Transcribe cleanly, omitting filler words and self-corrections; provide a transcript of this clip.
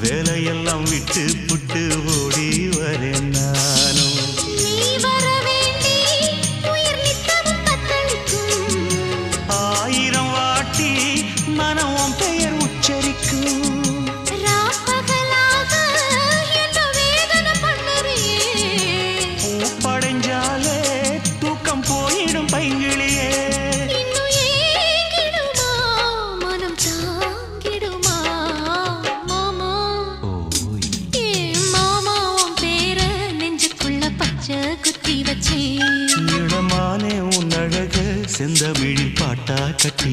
வேலையெல்லாம் விட்டு புட்டு ஓடி வரேன் நானும். நீ வர வேண்டி உயிர் நித்தமும் தத்தளிக்கும். 1000 வாட்டி மனம் உன் பெயர் உச்சரிக்கும். ராப்பகலாக என்ன வேதனை பண்ணுறியே. பூப்படைஞ்சாலே தூக்கம் போயிடும் பைங்கிளியே. இன்னும் ஏங்கிடுமா மனம் தாங்கிடுமா மாமா. ஏ மாமா உன் பேர நெஞ்சுக்குள்ள பச்சை குத்தி வச்சேன். இளமானே உன் அழக செந்தமிழில் பாட்டா கட்டி